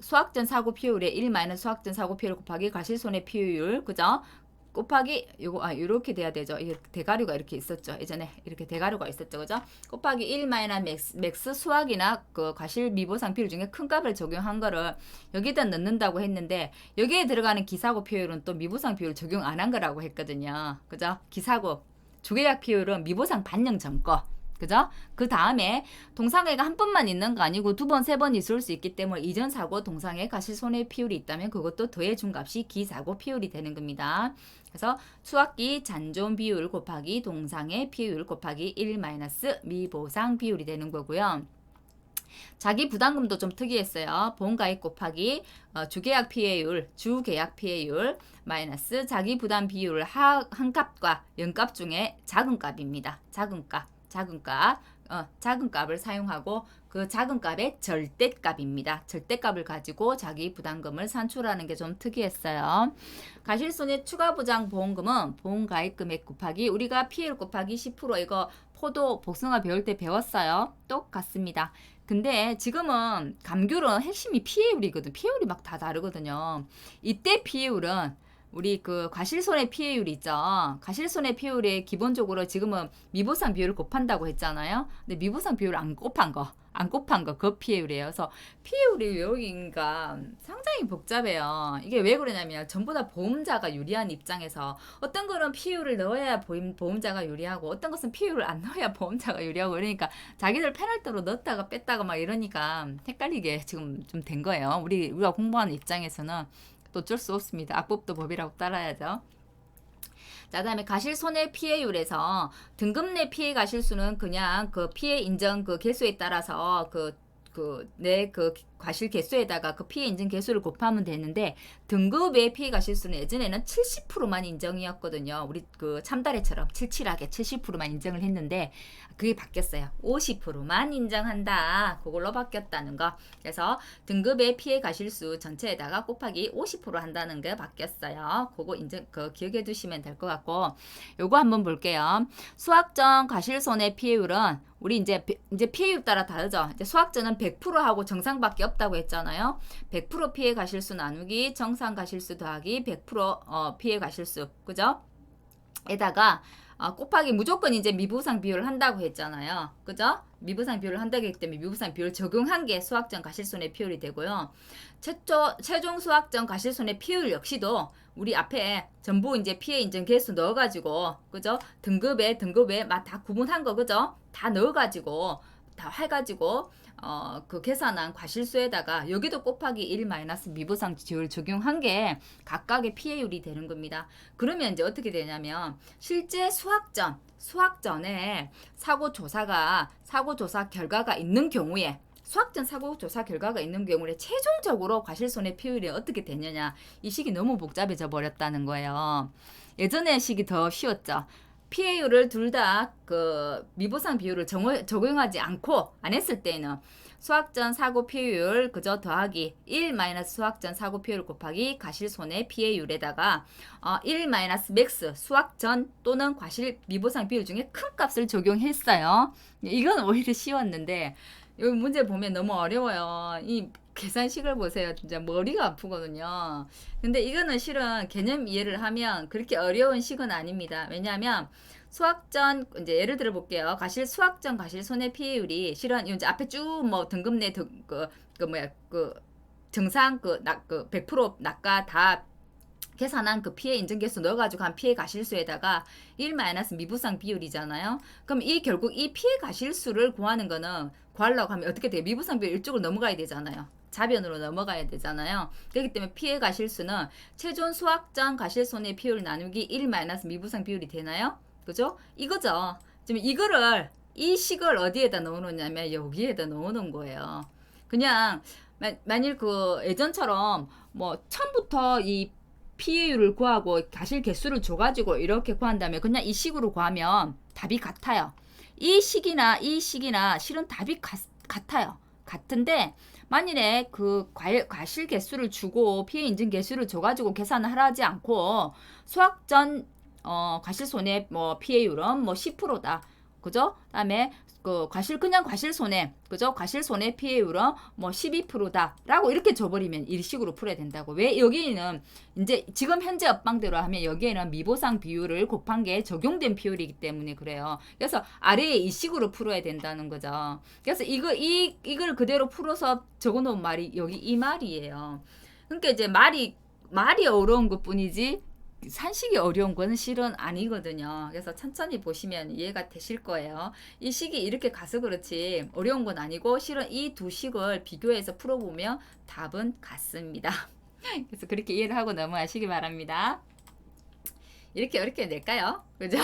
수학전 사고 피해율에 1 마이너스 수학전 사고 피해율 곱하기 과실손해 피해율 그죠? 곱하기 요거 이렇게 돼야 되죠. 이게 대가류가 이렇게 있었죠. 예전에 이렇게 대가류가 있었죠. 그죠? 곱하기 1 마이너스 맥스 수학이나 그 과실 미보상 비율 중에 큰 값을 적용한 거를 여기다 넣는다고 했는데 여기에 들어가는 기사고 피해율은 또 미보상 비율 적용 안 한 거라고 했거든요. 그죠? 기사고 주계약 피해율은 미보상 반영 전 거. 그죠? 그 다음에 동상해가 한 번만 있는 거 아니고 두 번, 세 번 있을 수 있기 때문에 이전 사고 동상해 과실손해 피율이 있다면 그것도 더해준 값이 기사고 피율이 되는 겁니다. 그래서 수학기 잔존 비율 곱하기 동상해 피율 곱하기 1 마이너스 미보상 비율이 되는 거고요. 자기 부담금도 좀 특이했어요. 보험가입 곱하기 주계약 피해율, 주계약 피해율 마이너스 자기 부담 비율 한 값과 0값 중에 작은 값입니다. 작은 값을 사용하고 그 작은 값의 절대값입니다. 절대값을 가지고 자기 부담금을 산출하는 게 좀 특이했어요. 과실손해 추가보장보험금은 보험가입금액 곱하기 우리가 피해율 곱하기 10% 이거 포도 복숭아 배울 때 배웠어요. 똑같습니다. 근데 지금은 감귤은 핵심이 피해율이거든. 피해율이 막 다 다르거든요. 이때 피해율은 우리 그 과실손해 피해율 있죠. 과실손해 피해율에 기본적으로 지금은 미보상 비율을 곱한다고 했잖아요. 근데 미보상 비율을 안 곱한 거 그 피해율이에요. 그래서 피해율이 여기가 상당히 복잡해요. 이게 왜 그러냐면 전부 다 보험자가 유리한 입장에서 어떤 거는 피해율을 넣어야 보험자가 유리하고 어떤 것은 피해율을 안 넣어야 보험자가 유리하고 그러니까 자기들 편할 대로 넣었다가 뺐다가 막 이러니까 헷갈리게 지금 좀 된 거예요. 우리가 공부하는 입장에서는 또 어쩔 수 없습니다. 악법도 법이라고 따라야죠. 자, 다음에 과실손해 피해율에서 등급 내 피해 과실수는 그냥 그 피해 인정 그 개수에 따라서 내 과실 개수에다가 그 피해 인정 개수를 곱하면 되는데 등급의 피해 과실수는 예전에는 70%만 인정이었거든요. 우리 그 참다래처럼 칠칠하게 70%만 인정을 했는데 그게 바뀌었어요. 50%만 인정한다. 그걸로 바뀌었다는 거. 그래서 등급의 피해 과실수 전체에다가 곱하기 50% 한다는 게 바뀌었어요. 그거 기억해 두시면 될 것 같고 요거 한번 볼게요. 수학전 과실손해 피해율은 우리 이제 피해율 따라 다르죠. 이제 수학전은 100%하고 정상밖에 없다고 했잖아요. 100% 피해 과실수 나누기 정상 과실수 더하기 100% 피해 과실수. 그죠? 에다가 곱하기 무조건 이제 미보상 비율을 한다고 했잖아요. 그죠? 미보상 비율을 한다고 했기 때문에 미보상 비율 적용한 게 수학전 과실손해 피율이 되고요. 최종 수학전 과실손해 피율 역시도 우리 앞에 전부 이제 피해 인정 개수 넣어가지고 그죠? 등급에 다 구분한 거 그죠? 다 넣어가지고 다 해가지고 그 계산한 과실수에다가 여기도 곱하기 1 마이너스 미보상 비율 적용한 게 각각의 피해율이 되는 겁니다. 그러면 이제 어떻게 되냐면 실제 수학전에 사고 조사 결과가 있는 경우에 수학전 사고 조사 결과가 있는 경우에 최종적으로 과실손해 비율이 어떻게 되느냐, 이 식이 너무 복잡해져 버렸다는 거예요. 예전에 식이 더 쉬웠죠. 피해율을 둘 다 그 미보상 비율을 적용하지 않고 안 했을 때는 수학전 사고 피해율 그저 더하기 1 마이너스 수학전 사고 피해율 곱하기 과실손해 피해율에다가 1 마이너스 맥스 수학전 또는 과실 미보상 비율 중에 큰 값을 적용했어요. 이건 오히려 쉬웠는데 여기 문제 보면 너무 어려워요. 이 계산식을 보세요. 진짜 머리가 아프거든요. 근데 이거는 실은 개념 이해를 하면 그렇게 어려운 식은 아닙니다. 왜냐하면 수학전 이제 예를 들어 볼게요. 과실 수학전 과실 손해 피해율이 실은 이제 앞에 쭉 뭐 등급 내 정상 100% 낙가 다 계산한 그 피해 인정 개수 넣어가지고 한 피해 가실수에다가 1 마이너스 미부상 비율이잖아요. 그럼 이 결국 이 피해 가실수를 구하는 거는 구하려고 하면 어떻게 돼요? 미부상 비율 이쪽으로 넘어가야 되잖아요. 자변으로 넘어가야 되잖아요. 그렇기 때문에 피해 가실수는 최종 수학전 가실손해 비율 나누기 1 마이너스 미부상 비율이 되나요? 그죠? 이거죠. 지금 이거를 이 식을 어디에다 넣어놓냐면 여기에다 넣어놓은 거예요. 그냥 만일 그 예전처럼 뭐 처음부터 이 피해율을 구하고 가실 개수를 줘가지고 이렇게 구한다면 그냥 이 식으로 구하면 답이 같아요. 이 식이나 실은 답이 같아요. 같은데 만일에 그 과실 개수를 주고 피해 인증 개수를 줘가지고 계산을 하지 않고 수학전 과실 손해 뭐 피해율은 뭐 10%다. 그죠? 그다음에 그 그냥 과실 손해, 그죠? 과실 손해 피해율은 뭐 12%다라고 이렇게 줘버리면 일식으로 풀어야 된다고. 왜 여기는 이제 지금 현재 업방대로 하면 여기에는 미보상 비율을 곱한 게 적용된 비율이기 때문에 그래요. 그래서 아래에 이 식으로 풀어야 된다는 거죠. 그래서 이걸 그대로 풀어서 적어놓은 말이 여기 이 말이에요. 그러니까 이제 말이 어려운 것뿐이지. 산식이 어려운 거는 실은 아니거든요. 그래서 천천히 보시면 이해가 되실 거예요. 이 식이 이렇게 가서 그렇지 어려운 건 아니고 실은 이 두 식을 비교해서 풀어보면 답은 같습니다. 그래서 그렇게 이해를 하고 넘어가시기 바랍니다. 이렇게 어렵게 낼까요? 그죠?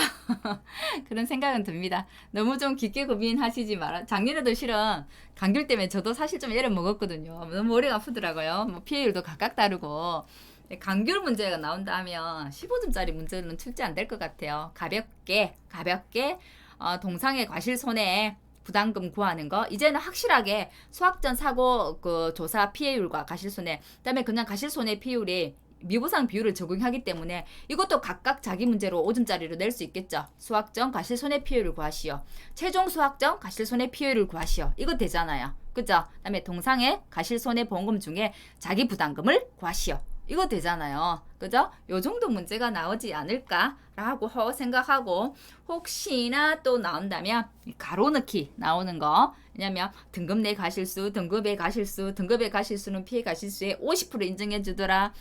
그런 생각은 듭니다. 너무 좀 깊게 고민하시지 마라. 작년에도 실은 감귤 때문에 저도 사실 좀 애를 먹었거든요. 너무 머리가 아프더라고요. 뭐 피해율도 각각 다르고. 감귤 문제가 나온다면 15점짜리 문제는 출제 안 될 것 같아요. 가볍게 동상의 과실 손해 부담금 구하는 거. 이제는 확실하게 수학전 사고 그 조사 피해율과 과실손해, 그다음에 그냥 과실손해 피해율이 미보상 비율을 적용하기 때문에 이것도 각각 자기 문제로 5점짜리로 낼 수 있겠죠. 수학전 과실손해 피해율을 구하시오. 최종 수학전 과실손해 피해율을 구하시오. 이거 되잖아요. 그죠? 그다음에 동상의 과실손해 보험금 중에 자기 부담금을 구하시오. 이거 되잖아요. 그죠? 요 정도 문제가 나오지 않을까라고 생각하고, 혹시나 또 나온다면 가로넣기 나오는 거. 왜냐면 등급 내 가실수, 등급의 가실수는 피해 가실수의 50% 인정해 주더라.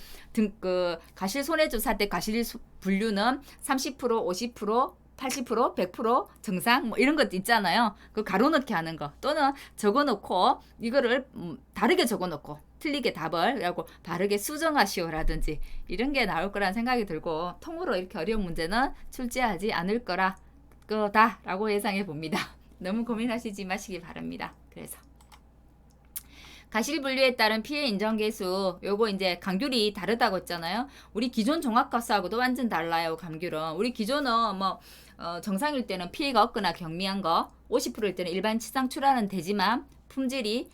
가실 손해조사 때 가실 분류는 30%, 50%, 80%, 100%, 정상 뭐 이런 것도 있잖아요. 그 가로넣기 하는 거 또는 적어놓고 이거를 다르게 적어놓고 틀리게 답을 그래갖고 다르게 수정하시오라든지 이런 게 나올 거란 생각이 들고, 통으로 이렇게 어려운 문제는 출제하지 않을 거다라고 예상해 봅니다. 너무 고민하시지 마시기 바랍니다. 그래서 가실 분류에 따른 피해 인정 개수, 요거 이제 감귤이 다르다고 했잖아요. 우리 기존 종합가수하고도 완전 달라요. 감귤은 우리 기존은 뭐 정상일 때는 피해가 없거나 경미한 거, 50%일 때는 일반 치상 출하는 되지만 품질이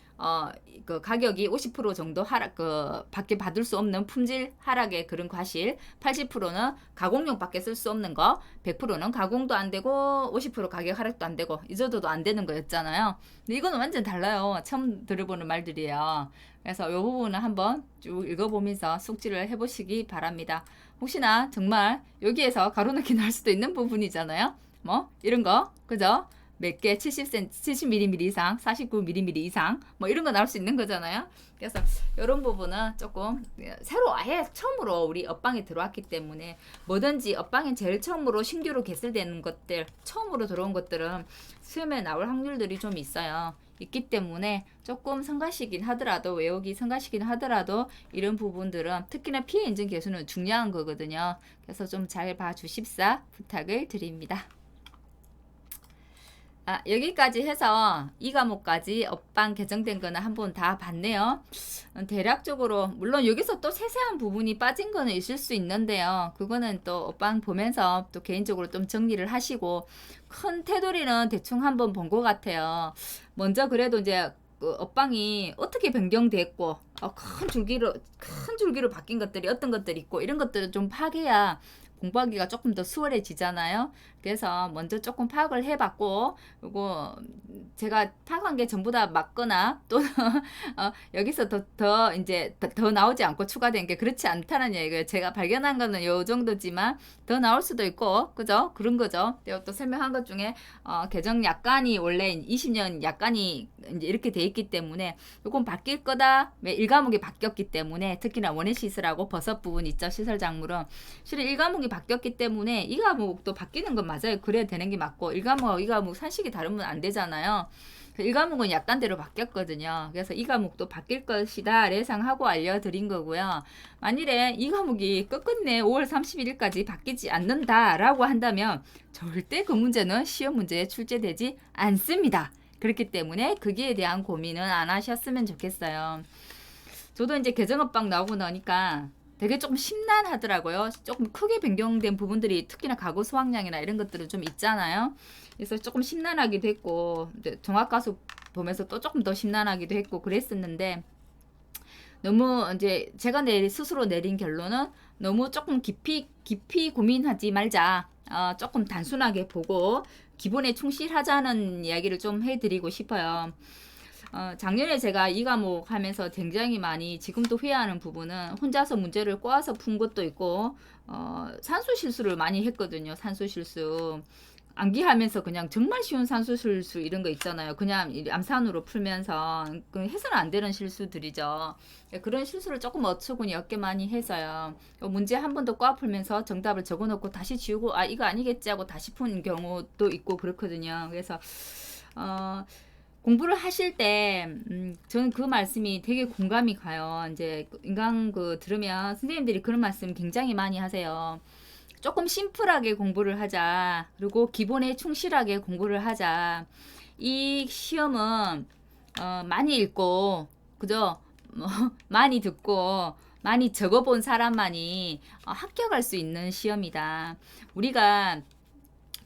그 가격이 50% 정도 하락, 밖에 받을 수 없는 품질 하락의 그런 과실, 80%는 가공용밖에 쓸 수 없는 거, 100%는 가공도 안 되고 50% 가격 하락도 안 되고 이 정도도 안 되는 거였잖아요. 근데 이거는 완전 달라요. 처음 들어보는 말들이에요. 그래서 이 부분은 한번 쭉 읽어보면서 숙지를 해보시기 바랍니다. 혹시나 정말 여기에서 가로넣기 날 수도 있는 부분이잖아요. 뭐 이런 거, 그죠? 몇 개 70cm, 70mm 이상, 49mm 이상 뭐 이런 거 나올 수 있는 거잖아요. 그래서 이런 부분은 조금 새로 아예 처음으로 우리 업방에 들어왔기 때문에 뭐든지 업방에 제일 처음으로 신규로 개설되는 것들, 처음으로 들어온 것들은 시험에 나올 확률들이 좀 있어요. 있기 때문에 조금 성가시긴 하더라도, 외우기 성가시긴 하더라도 이런 부분들은 특히나 피해 인증 개수는 중요한 거거든요. 그래서 좀 잘 봐주십사 부탁을 드립니다. 여기까지 해서 이 과목까지 업방 개정된 거는 한번 다 봤네요. 대략적으로 물론 여기서 또 세세한 부분이 빠진 거는 있을 수 있는데요. 그거는 또 업방 보면서 또 개인적으로 좀 정리를 하시고 큰 테두리는 대충 한번 본 것 같아요. 먼저 그래도 이제 그 업방이 어떻게 변경됐고 큰 줄기로 바뀐 것들이 어떤 것들이 있고 이런 것들을 좀 파악해야 공부하기가 조금 더 수월해지잖아요. 그래서 먼저 조금 파악을 해봤고, 그리고 제가 파악한 게 전부 다 맞거나 또 여기서 더 이제 더 나오지 않고 추가된 게 그렇지 않다는 얘기예요. 제가 발견한 거는 요 정도지만 더 나올 수도 있고, 그죠? 그런 거죠. 또 설명한 것 중에 개정 약관이 원래 20년 약관이 이제 이렇게 돼 있기 때문에 요건 바뀔 거다. 왜 1과목이 바뀌었기 때문에 특히나 원예 시설하고 버섯 부분 있죠. 시설 작물은 실은 1과목이 바뀌었기 때문에 2과목도 바뀌는 건 맞아요. 그래야 되는 게 맞고 1과목하고 2과목 산식이 다르면 안 되잖아요. 1과목은 약관대로 바뀌었거든요. 그래서 2과목도 바뀔 것이다 예상하고 알려드린 거고요. 만일에 2과목이 끝끝내 5월 31일까지 바뀌지 않는다라고 한다면 절대 그 문제는 시험 문제에 출제되지 않습니다. 그렇기 때문에 거기에 대한 고민은 안 하셨으면 좋겠어요. 저도 이제 개정업방 나오고 나니까 되게 조금 심란하더라고요. 조금 크게 변경된 부분들이 특히나 가구 수확량이나 이런 것들은 좀 있잖아요. 그래서 조금 심란하기도 했고 종합가수 보면서 또 조금 더 심란하기도 했고 그랬었는데 너무 이제 제가 스스로 내린 결론은 너무 조금 깊이 고민하지 말자. 조금 단순하게 보고 기본에 충실하자는 이야기를 좀 해드리고 싶어요. 작년에 제가 이 과목 하면서 굉장히 많이 지금도 후회하는 부분은 혼자서 문제를 꼬아서 푼 것도 있고 산수 실수를 많이 했거든요. 산수 실수. 암기하면서 그냥 정말 쉬운 산수 실수 이런 거 있잖아요. 그냥 암산으로 풀면서 해서는 안 되는 실수들이죠. 그런 실수를 조금 어처구니 없게 많이 해서요. 문제 한 번 더 꼬아 풀면서 정답을 적어놓고 다시 지우고 이거 아니겠지 하고 다시 푼 경우도 있고 그렇거든요. 그래서 공부를 하실 때, 저는 그 말씀이 되게 공감이 가요. 이제 인강 들으면 선생님들이 그런 말씀 굉장히 많이 하세요. 조금 심플하게 공부를 하자. 그리고 기본에 충실하게 공부를 하자. 이 시험은, 많이 읽고, 그죠? 많이 듣고, 많이 적어본 사람만이 합격할 수 있는 시험이다. 우리가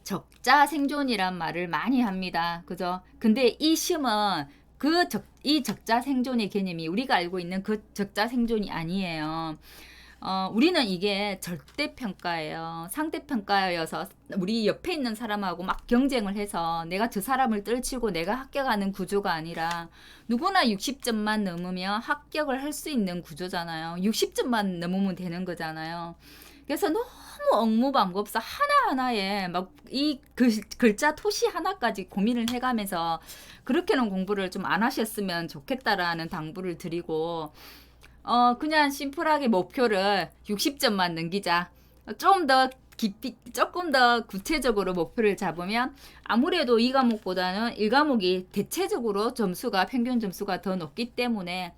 적자 생존이란 말을 많이 합니다. 그죠? 근데 이 시험은 이 적자 생존의 개념이 우리가 알고 있는 그 적자 생존이 아니에요. 우리는 이게 절대평가예요. 상대평가여서 우리 옆에 있는 사람하고 막 경쟁을 해서 내가 저 사람을 떨치고 내가 합격하는 구조가 아니라 누구나 60점만 넘으면 합격을 할 수 있는 구조잖아요. 60점만 넘으면 되는 거잖아요. 그래서 너무 억무방법사 하나하나에 막 이 글자 토시 하나까지 고민을 해가면서 그렇게는 공부를 좀 안 하셨으면 좋겠다라는 당부를 드리고 그냥 심플하게 목표를 60점만 넘기자. 좀 더 깊이 조금 더 구체적으로 목표를 잡으면 아무래도 이 과목보다는 1과목이 대체적으로 점수가 평균 점수가 더 높기 때문에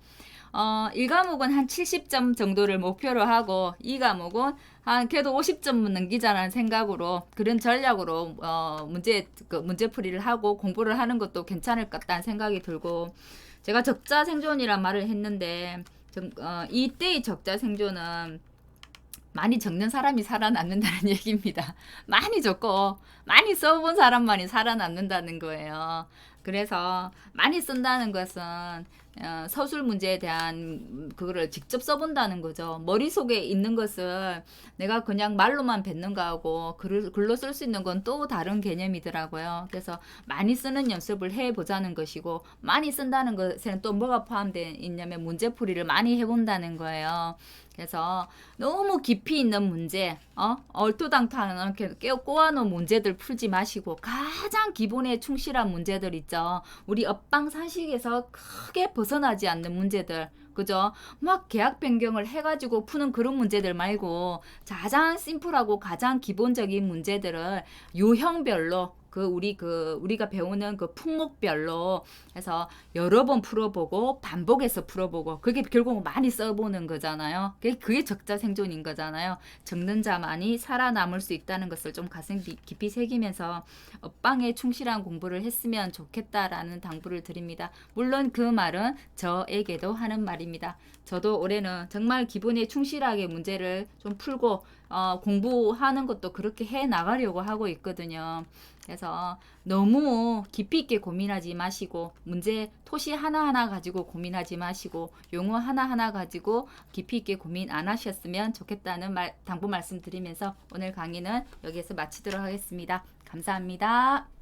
1과목은 한 70점 정도를 목표로 하고 2과목은 한 그래도 50점 넘기자라는 생각으로 그런 전략으로 문제풀이를 하고 공부를 하는 것도 괜찮을 것 같다는 생각이 들고 제가 적자 생존이란 말을 했는데 이때의 적자 생존은 많이 적는 사람이 살아남는다는 얘기입니다. 많이 적고 많이 써본 사람만이 살아남는다는 거예요. 그래서 많이 쓴다는 것은 서술 문제에 대한 그거를 직접 써본다는 거죠. 머릿속에 있는 것을 내가 그냥 말로만 뱉는 거하고 글로 쓸 수 있는 건 또 다른 개념이더라고요. 그래서 많이 쓰는 연습을 해보자는 것이고 많이 쓴다는 것에는 또 뭐가 포함되어 있냐면 문제풀이를 많이 해본다는 거예요. 그래서 너무 깊이 있는 문제, 얼토당토하는 이렇게 꼬아놓은 문제들 풀지 마시고 가장 기본에 충실한 문제들 있죠. 우리 업방산식에서 크게 벗어나지 않는 문제들, 그죠? 막 계약 변경을 해가지고 푸는 그런 문제들 말고 가장 심플하고 가장 기본적인 문제들을 유형별로 우리가 배우는 그 품목별로 해서 여러 번 풀어보고 반복해서 풀어보고 그게 결국 많이 써보는 거잖아요. 그게 적자 생존인 거잖아요. 적는 자만이 살아남을 수 있다는 것을 좀 가슴 깊이 새기면서 업방에 충실한 공부를 했으면 좋겠다라는 당부를 드립니다. 물론 그 말은 저에게도 하는 말입니다. 저도 올해는 정말 기본에 충실하게 문제를 좀 풀고 공부하는 것도 그렇게 해 나가려고 하고 있거든요. 그래서 너무 깊이 있게 고민하지 마시고 문제 토시 하나하나 가지고 고민하지 마시고 용어 하나하나 가지고 깊이 있게 고민 안 하셨으면 좋겠다는 당부 말씀드리면서 오늘 강의는 여기에서 마치도록 하겠습니다. 감사합니다.